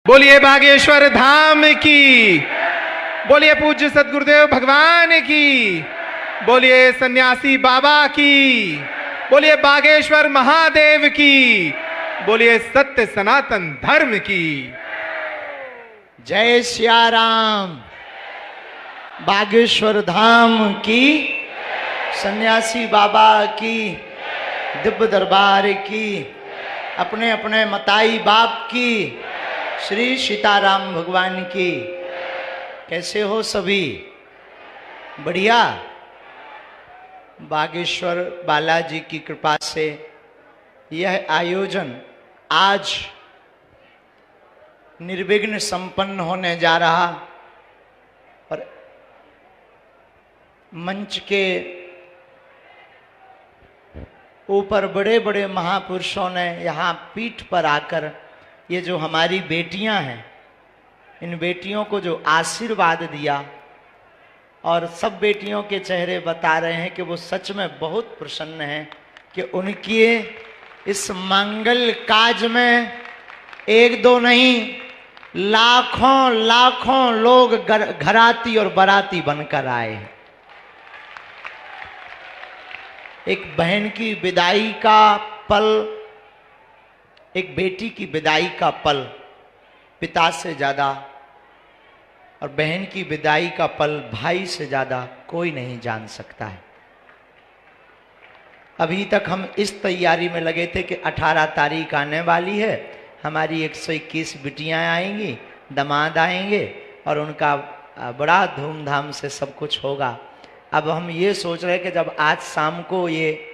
बोलिए बागेश्वर धाम की, बोलिए पूज्य सदगुरुदेव भगवान की, बोलिए सन्यासी बाबा की, बोलिए बागेश्वर महादेव की, बोलिए सत्य सनातन धर्म की। जय सिया राम। बागेश्वर धाम की, सन्यासी बाबा की, दिव्य दरबार की, अपने अपने मताई बाप की, श्री सीताराम भगवान की। कैसे हो सभी? बढ़िया। बागेश्वर बालाजी की कृपा से यह आयोजन आज निर्विघ्न संपन्न होने जा रहा और मंच के ऊपर बड़े बड़े महापुरुषों ने यहाँ पीठ पर आकर ये जो हमारी बेटियां हैं, इन बेटियों को जो आशीर्वाद दिया, और सब बेटियों के चेहरे बता रहे हैं कि वो सच में बहुत प्रसन्न हैं कि उनके इस मंगल काज में एक दो नहीं, लाखों लाखों लोग घराती और बाराती बनकर आए। एक बहन की विदाई का पल, एक बेटी की विदाई का पल पिता से ज्यादा, और बहन की विदाई का पल भाई से ज्यादा कोई नहीं जान सकता है। अभी तक हम इस तैयारी में लगे थे कि 18 तारीख आने वाली है, हमारी 121 बिटियां आएंगी, दामाद आएंगे और उनका बड़ा धूमधाम से सब कुछ होगा। अब हम ये सोच रहे हैं कि जब आज शाम को ये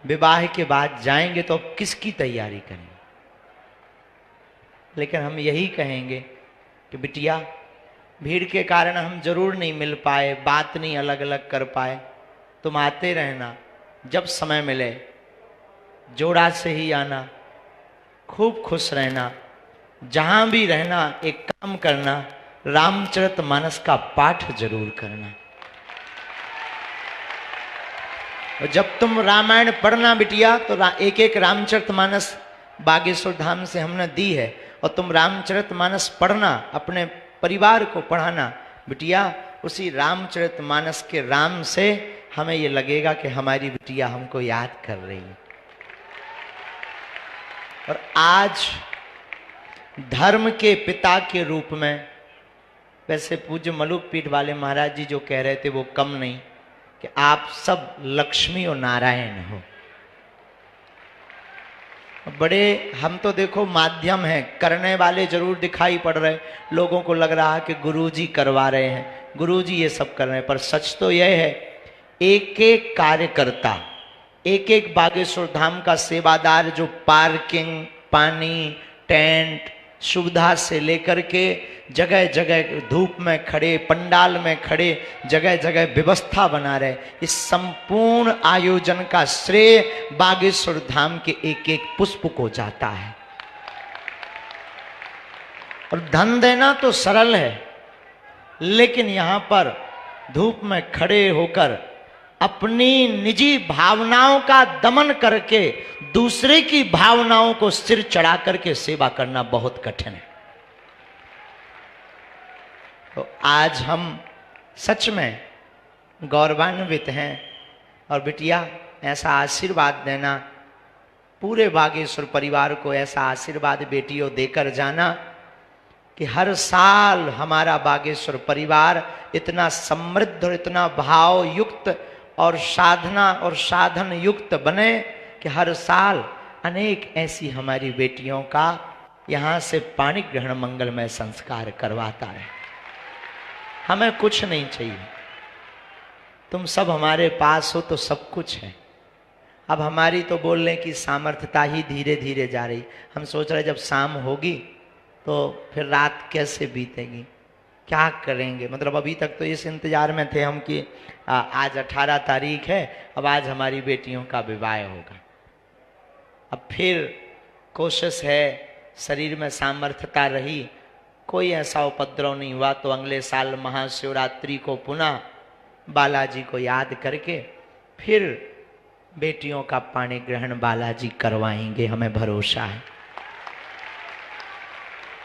विवाह के बाद जाएंगे तो अब किसकी तैयारी करेंगे। लेकिन हम यही कहेंगे कि बिटिया, भीड़ के कारण हम जरूर नहीं मिल पाए, बात नहीं अलग अलग कर पाए, तुम आते रहना, जब समय मिले जोड़ा से ही आना, खूब खुश रहना, जहां भी रहना एक काम करना, रामचरितमानस का पाठ जरूर करना। और जब तुम रामायण पढ़ना बिटिया तो एक एक रामचरितमानस बागेश्वर धाम से हमने दी है, और तुम रामचरितमानस पढ़ना, अपने परिवार को पढ़ाना बिटिया। उसी रामचरितमानस के राम से हमें ये लगेगा कि हमारी बिटिया हमको याद कर रही है। और आज धर्म के पिता के रूप में, वैसे पूज्य मलुक पीठ वाले महाराज जी जो कह रहे थे वो कम नहीं, कि आप सब लक्ष्मी और नारायण हो। बड़े हम तो देखो माध्यम हैं, करने वाले जरूर दिखाई पड़ रहे, लोगों को लग रहा है कि गुरुजी करवा रहे हैं, गुरुजी ये सब कर रहे हैं, पर सच तो यह है एक एक कार्यकर्ता, एक एक बागेश्वर धाम का सेवादार जो पार्किंग, पानी, टेंट सुविधा से लेकर के जगह जगह धूप में खड़े, पंडाल में खड़े, जगह जगह व्यवस्था बना रहे, इस संपूर्ण आयोजन का श्रेय बागेश्वर धाम के एक एक पुष्प को जाता है। और धन देना तो सरल है, लेकिन यहां पर धूप में खड़े होकर अपनी निजी भावनाओं का दमन करके दूसरे की भावनाओं को सिर चढ़ा करके सेवा करना बहुत कठिन है। तो आज हम सच में गौरवान्वित हैं। और बिटिया, ऐसा आशीर्वाद देना, पूरे बागेश्वर परिवार को ऐसा आशीर्वाद बेटियों देकर जाना कि हर साल हमारा बागेश्वर परिवार इतना समृद्ध और इतना भाव युक्त और साधना और साधन युक्त बने कि हर साल अनेक ऐसी हमारी बेटियों का यहाँ से पाणी ग्रहण मंगलमय संस्कार करवाता है। हमें कुछ नहीं चाहिए, तुम सब हमारे पास हो तो सब कुछ है। अब हमारी तो बोलने की सामर्थ्यता ही धीरे धीरे जा रही। हम सोच रहे जब शाम होगी तो फिर रात कैसे बीतेगी, क्या करेंगे। मतलब अभी तक तो इस इंतजार में थे हम कि आज 18 तारीख है, अब आज हमारी बेटियों का विवाह होगा। अब फिर कोशिश है, शरीर में सामर्थ्यता रही, कोई ऐसा उपद्रव नहीं हुआ तो अगले साल महाशिवरात्रि को पुनः बालाजी को याद करके फिर बेटियों का पाणी ग्रहण बालाजी करवाएंगे, हमें भरोसा है।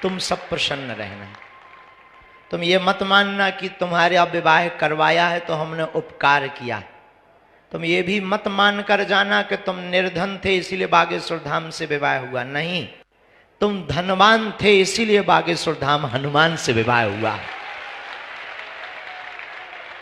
तुम सब प्रसन्न रहना। तुम ये मत मानना कि तुम्हारे विवाह करवाया है तो हमने उपकार किया। तुम ये भी मत मान कर जाना कि तुम निर्धन थे इसीलिए बागेश्वर धाम से विवाह हुआ। नहीं, तुम धनवान थे इसीलिए बागेश्वर धाम हनुमान से विवाह हुआ।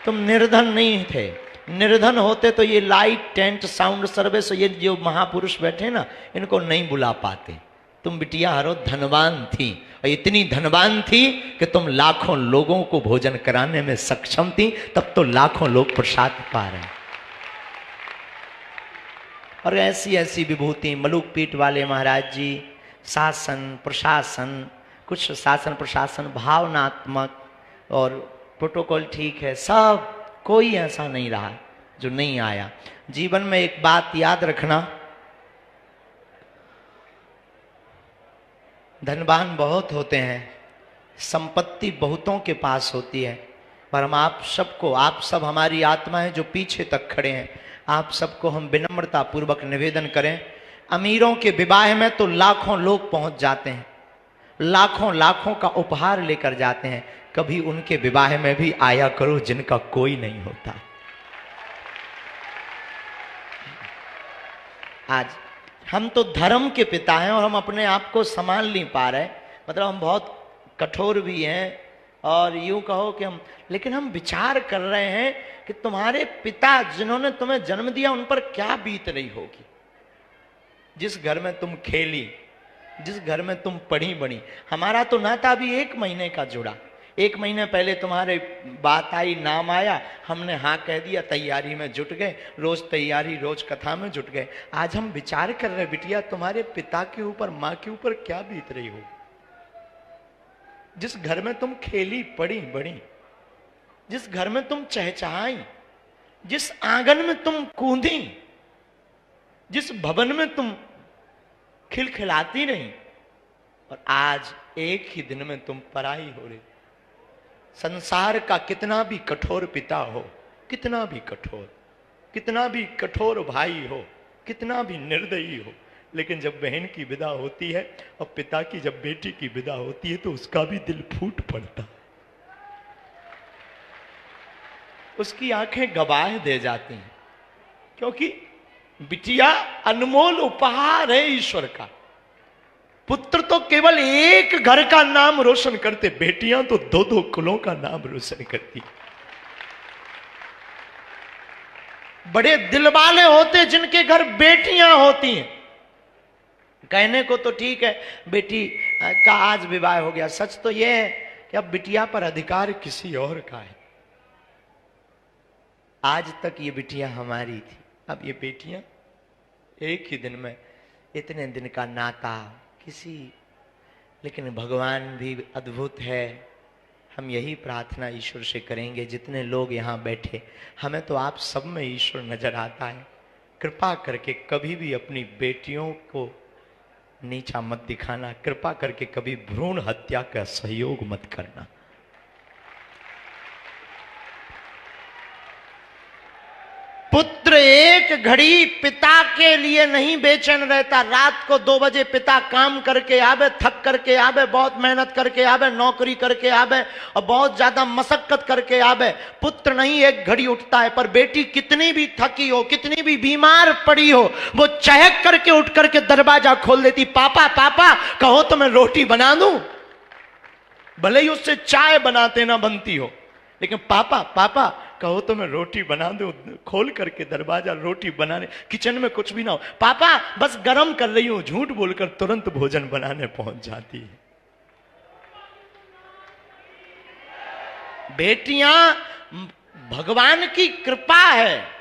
तुम निर्धन नहीं थे। निर्धन होते तो ये लाइट, टेंट, साउंड सर्विस, ये जो महापुरुष बैठे ना, इनको नहीं बुला पाते। तुम बिटिया हरो धनवान थी, और इतनी धनवान थी कि तुम लाखों लोगों को भोजन कराने में सक्षम थी, तब तो लाखों लोग प्रसाद पा रहे हैं। और ऐसी ऐसी विभूति मलुक पीठ वाले महाराज जी, शासन प्रशासन, कुछ शासन प्रशासन भावनात्मक और प्रोटोकॉल ठीक है, सब कोई ऐसा नहीं रहा जो नहीं आया। जीवन में एक बात याद रखना, धनवान बहुत होते हैं, संपत्ति बहुतों के पास होती है, पर हम आप सबको, आप सब हमारी आत्माएं जो पीछे तक खड़े हैं, आप सबको हम विनम्रता पूर्वक निवेदन करें। अमीरों के विवाह में तो लाखों लोग पहुंच जाते हैं, लाखों लाखों का उपहार लेकर जाते हैं, कभी उनके विवाह में भी आया करो जिनका कोई नहीं होता। आज हम तो धर्म के पिता हैं और हम अपने आप को संभाल नहीं पा रहे, मतलब हम बहुत कठोर भी हैं और यूं कहो कि हम, लेकिन हम विचार कर रहे हैं कि तुम्हारे पिता जिन्होंने तुम्हें जन्म दिया उन पर क्या बीत रही होगी। जिस घर में तुम खेली, जिस घर में तुम पढ़ी बड़ी, हमारा तो नाता भी 1 महीने का जुड़ा। 1 महीने पहले तुम्हारे बात आई, नाम आया, हमने हाँ कह दिया, तैयारी में जुट गए, रोज तैयारी, रोज कथा में जुट गए। आज हम विचार कर रहे बिटिया तुम्हारे पिता के ऊपर, माँ के ऊपर क्या बीत रही हो। जिस घर में तुम खेली पड़ी बड़ी, जिस घर में तुम चहचहाई, जिस आंगन में तुम कूदी, जिस भवन में तुम खिलखिलाती रही, और आज एक ही दिन में तुम पराई हो रही। संसार का कितना भी कठोर पिता हो, कितना भी कठोर, कितना भी कठोर भाई हो, कितना भी निर्दयी हो, लेकिन जब बहन की विदा होती है और पिता की जब बेटी की विदा होती है तो उसका भी दिल फूट पड़ता, उसकी आंखें गवाह दे जाती हैं, क्योंकि बिटिया अनमोल उपहार है ईश्वर का। पुत्र तो केवल एक घर का नाम रोशन करते, बेटियां तो 2-2 कुलों का नाम रोशन करती। बड़े दिल वाले होते जिनके घर बेटियां होती हैं। कहने को तो ठीक है बेटी का आज विवाह हो गया, सच तो यह है कि अब बिटिया पर अधिकार किसी और का है। आज तक ये बिटियां हमारी थी, अब ये बेटियां एक ही दिन में, इतने दिन का नाता किसी, लेकिन भगवान भी अद्भुत है। हम यही प्रार्थना ईश्वर से करेंगे, जितने लोग यहाँ बैठे, हमें तो आप सब में ईश्वर नजर आता है। कृपा करके कभी भी अपनी बेटियों को नीचा मत दिखाना, कृपा करके कभी भ्रूण हत्या का सहयोग मत करना। पुत्र एक घड़ी पिता के लिए नहीं बेचैन रहता। रात को 2 बजे पिता काम करके आवे, थक करके आवे, बहुत मेहनत करके आवे, नौकरी करके आवे और बहुत ज्यादा मशक्कत करके आवे, पुत्र नहीं एक घड़ी उठता है। पर बेटी कितनी भी थकी हो, कितनी भी बीमार पड़ी हो, वो चहक करके उठ करके दरवाजा खोल देती, पापा पापा कहो तो मैं रोटी बना दूं। भले ही उससे चाय बनाते ना बनती हो, लेकिन पापा पापा कहो तो मैं रोटी बना दूं। खोल करके दरवाजा, रोटी बनाने, किचन में कुछ भी ना हो, पापा बस गरम कर रही हूं, झूठ बोलकर तुरंत भोजन बनाने पहुंच जाती है। बेटियां भगवान की कृपा है,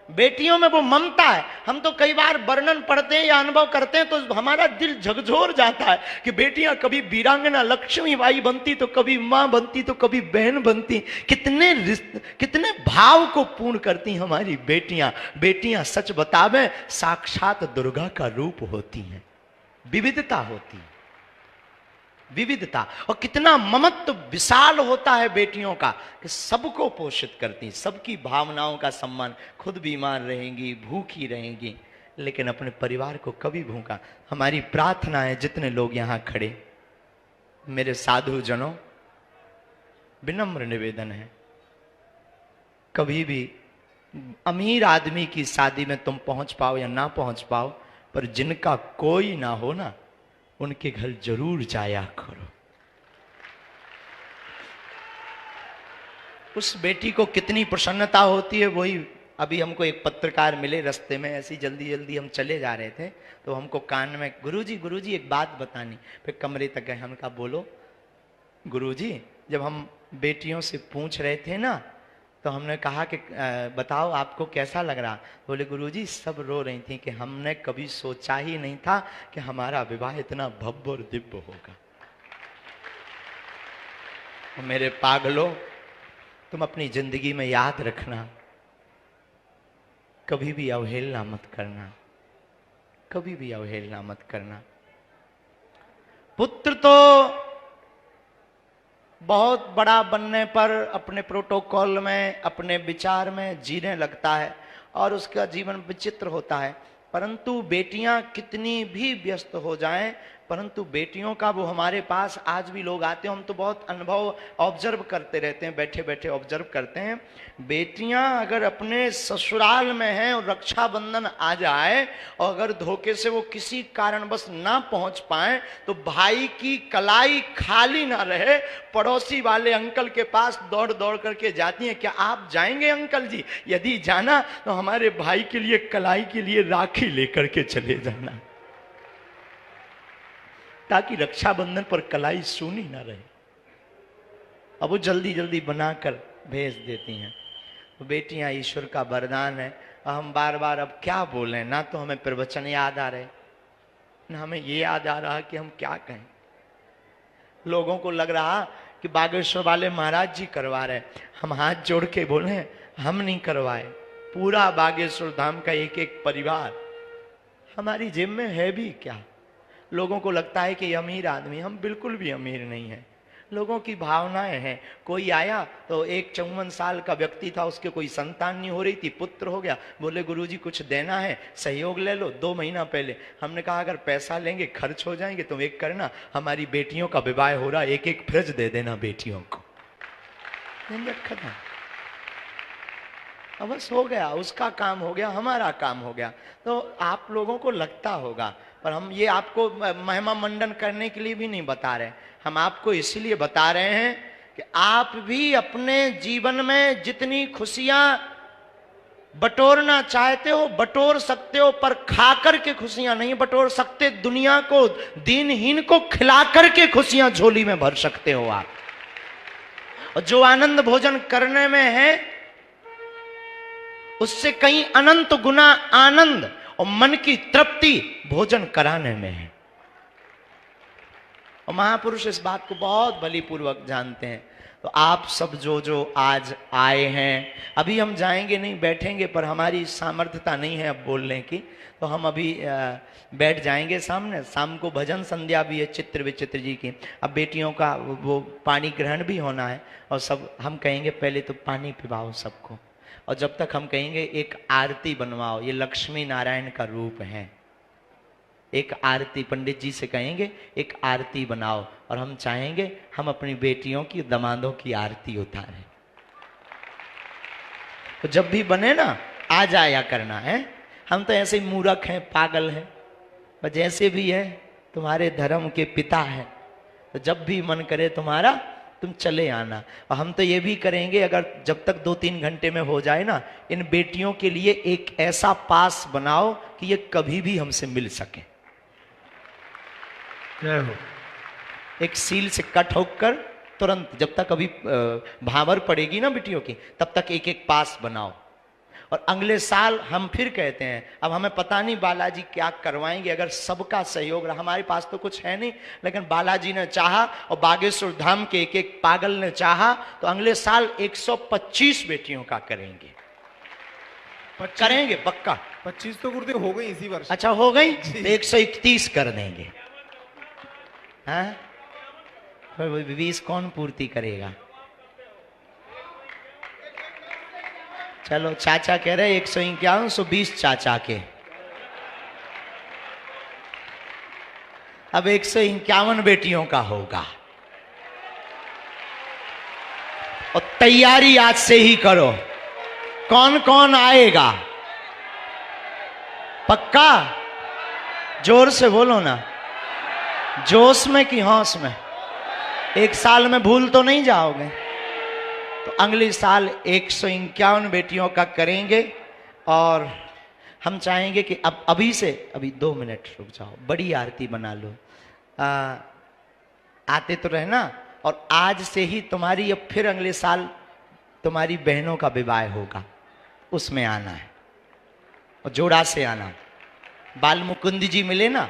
बेटियों में वो ममता है। हम तो कई बार वर्णन पढ़ते हैं या अनुभव करते हैं तो हमारा दिल झकझोर जाता है कि बेटियां कभी वीरांगना लक्ष्मीबाई बनती तो कभी मां बनती तो कभी बहन बनती। कितने भाव को पूर्ण करती हमारी बेटियां। बेटियां सच बतावे साक्षात दुर्गा का रूप होती हैं। विविधता होती है, विविधता, और कितना ममत्व विशाल होता है बेटियों का कि सबको पोषित करती, सबकी भावनाओं का सम्मान। खुद बीमार रहेंगी, भूखी रहेंगी, लेकिन अपने परिवार को कभी भूखा। हमारी प्रार्थना है जितने लोग यहाँ खड़े, मेरे साधु जनों, विनम्र निवेदन है, कभी भी अमीर आदमी की शादी में तुम पहुंच पाओ या ना पहुंच पाओ, पर जिनका कोई ना हो ना, उनके घर जरूर जाया करो। उस बेटी को कितनी प्रसन्नता होती है। वही अभी हमको एक पत्रकार मिले रास्ते में, ऐसी जल्दी जल्दी हम चले जा रहे थे, तो हमको कान में गुरुजी एक बात बतानी। फिर कमरे तक गए, हम कहा बोलो। गुरुजी, जब हम बेटियों से पूछ रहे थे ना, तो हमने कहा कि बताओ आपको कैसा लग रहा। बोले गुरुजी सब रो रही थी कि हमने कभी सोचा ही नहीं था कि हमारा विवाह इतना भव्य और दिव्य होगा। मेरे पागलों, तुम अपनी जिंदगी में याद रखना, कभी भी अवहेलना मत करना, कभी भी अवहेलना मत करना। पुत्र तो बहुत बड़ा बनने पर अपने प्रोटोकॉल में, अपने विचार में जीने लगता है और उसका जीवन विचित्र होता है। परंतु बेटियां कितनी भी व्यस्त हो जाएं, परंतु बेटियों का वो हमारे पास आज भी लोग आते हैं, हम तो बहुत अनुभव ऑब्जर्व करते रहते हैं, बैठे बैठे ऑब्जर्व करते हैं। बेटियां अगर अपने ससुराल में हैं और रक्षाबंधन आ जाए और अगर धोखे से वो किसी कारणवश ना पहुंच पाए, तो भाई की कलाई खाली ना रहे, पड़ोसी वाले अंकल के पास दौड़ दौड़ करके जाती हैं, क्या आप जाएंगे अंकल जी? यदि जाना तो हमारे भाई के लिए कलाई के लिए राखी लेकर के चले जाना, ताकि रक्षाबंधन पर कलाई सूनी ना रहे। अब वो जल्दी जल्दी बनाकर भेज देती हैं। तो बेटियां ईश्वर का वरदान है। हम बार बार अब क्या बोलें, ना तो हमें प्रवचन याद आ रहे, ना हमें ये याद आ रहा कि हम क्या कहें। लोगों को लग रहा कि बागेश्वर वाले महाराज जी करवा रहे, हम हाथ जोड़ के बोले हम नहीं करवाए। पूरा बागेश्वर धाम का एक एक परिवार, हमारी जेब में है भी क्या? लोगों को लगता है कि अमीर आदमी, हम बिल्कुल भी अमीर नहीं है। लोगों की भावनाएं हैं। कोई आया तो एक 54 साल का व्यक्ति था, उसके कोई संतान नहीं हो रही थी, पुत्र हो गया। बोले गुरुजी कुछ देना है, सहयोग ले लो। 2 महीना पहले हमने कहा अगर पैसा लेंगे खर्च हो जाएंगे, तुम एक करना, हमारी बेटियों का विवाह हो रहा, एक एक फ्रिज दे देना बेटियों को। खत्म। अब बस हो गया, उसका काम हो गया, हमारा काम हो गया। तो आप लोगों को लगता होगा, पर हम ये आपको महिमा मंडन करने के लिए भी नहीं बता रहे, हम आपको इसलिए बता रहे हैं कि आप भी अपने जीवन में जितनी खुशियां बटोरना चाहते हो बटोर सकते हो, पर खाकर के खुशियां नहीं बटोर सकते। दुनिया को, दीनहीन को खिलाकर के खुशियां झोली में भर सकते हो आप। और जो आनंद भोजन करने में है, उससे कहीं अनंत गुना आनंद और मन की तृप्ति भोजन कराने में है। और महापुरुष इस बात को बहुत बलीपूर्वक जानते हैं। तो आप सब जो आज आए हैं, अभी हम जाएंगे नहीं, बैठेंगे, पर हमारी सामर्थ्यता नहीं है अब बोलने की, तो हम अभी बैठ जाएंगे सामने। शाम को भजन संध्या भी है चित्र विचित्र जी की। अब बेटियों का वो पानी ग्रहण भी होना है, और सब हम कहेंगे पहले तो पानी पिलाओ सबको, और जब तक हम कहेंगे एक आरती बनवाओ। ये लक्ष्मी नारायण का रूप है। एक आरती पंडित जी से कहेंगे एक आरती बनाओ, और हम चाहेंगे हम अपनी बेटियों की, दामादों की आरती उतारें। तो जब भी बने ना, आ जाया करना है। हम तो ऐसे ही मूर्ख हैं, पागल हैं, पर जैसे भी है तुम्हारे धर्म के पिता है, तो जब भी मन करे तुम्हारा, तुम चले आना। और हम तो ये भी करेंगे, अगर जब तक 2-3 घंटे में हो जाए ना, इन बेटियों के लिए एक ऐसा पास बनाओ कि ये कभी भी हमसे मिल सके। एक सील से कट होकर तुरंत, जब तक अभी भावर पड़ेगी ना बेटियों की, तब तक एक एक पास बनाओ। और अगले साल हम फिर कहते हैं, अब हमें पता नहीं बालाजी क्या करवाएंगे, अगर सबका सहयोग रहा। हमारे पास तो कुछ है नहीं, लेकिन बालाजी ने चाहा और बागेश्वर धाम के एक एक पागल ने चाहा, तो अगले साल 125 बेटियों का करेंगे। करेंगे पक्का। 25 तो गुरुदेव हो गई इसी वर्ष। अच्छा हो गई, तो 131 कर देंगे। हाँ, 20 कौन पूर्ति करेगा? चलो, चाचा कह रहे 151, 120 चाचा के। अब 151 बेटियों का होगा। और तैयारी आज से ही करो। कौन कौन आएगा? पक्का? जोर से बोलो ना, जोश में कि होश में? एक साल में भूल तो नहीं जाओगे? तो अगले साल 151 बेटियों का करेंगे। और हम चाहेंगे कि अब अभी से, अभी 2 मिनट रुक जाओ, बड़ी आरती बना लो। आते तो रहना। और आज से ही तुम्हारी, अब फिर अगले साल तुम्हारी बहनों का विवाह होगा, उसमें आना है और जोड़ा से आना। बाल मुकुंद जी मिले ना,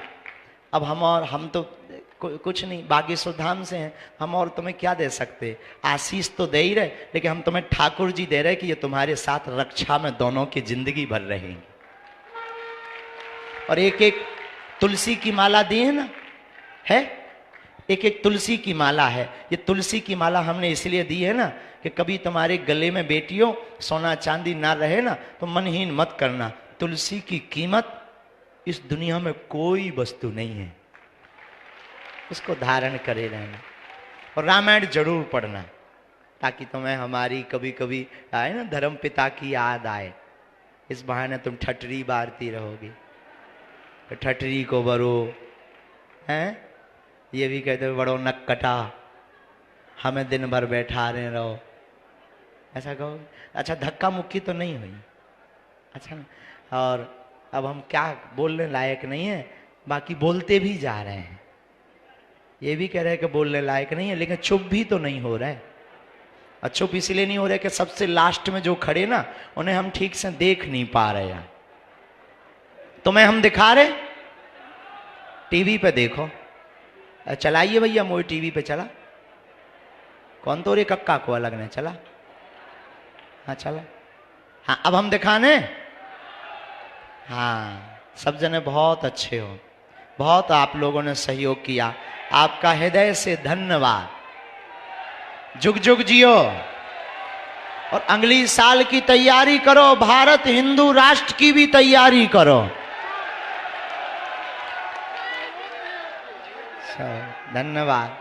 अब हम तो कुछ नहीं, बागेश्वर धाम से हैं हम, और तुम्हें क्या दे सकते? आशीष तो दे ही रहे, लेकिन हम तुम्हें ठाकुर जी दे रहे कि ये तुम्हारे साथ रक्षा में दोनों की जिंदगी भर रहेंगे। और एक एक तुलसी की माला दी है ना, है एक एक तुलसी की माला है। ये तुलसी की माला हमने इसलिए दी है ना कि कभी तुम्हारे गले में बेटियों सोना चांदी ना रहे ना, तो मनहीन मत करना। तुलसी की कीमत इस दुनिया में कोई वस्तु नहीं है, उसको धारण करे रहना। और रामायण जरूर पढ़ना, ताकि तुम्हें हमारी कभी कभी आए ना धर्म पिता की याद आए। इस बहाने तुम ठटरी बारती रहोगी, तो ठटरी को बरो हैं, ये भी कहते हो बड़ो नक कटा, हमें दिन भर बैठा रहे रहो, ऐसा कहो। अच्छा, धक्का मुक्की तो नहीं हुई? अच्छा ना। और अब हम क्या बोलने लायक नहीं है, बाकी बोलते भी जा रहे हैं। ये भी कह रहे हैं कि बोलने लायक नहीं है, लेकिन चुप भी तो नहीं हो रहा है। और चुप इसलिए नहीं हो रहा कि सबसे लास्ट में जो खड़े ना, उन्हें हम ठीक से देख नहीं पा रहे हैं। तुम्हें हम दिखा रहे, टीवी पे देखो। चलाइए भैया, मोई टीवी पे चला। कौन तो रे कक्का को अलग ने चला? हाँ चला। हाँ अब हम दिखाने। हाँ सब जने बहुत अच्छे हो, बहुत आप लोगों ने सहयोग किया, आपका हृदय से धन्यवाद। जुग जुग जियो और अगली साल की तैयारी करो, भारत हिंदू राष्ट्र की भी तैयारी करो। धन्यवाद।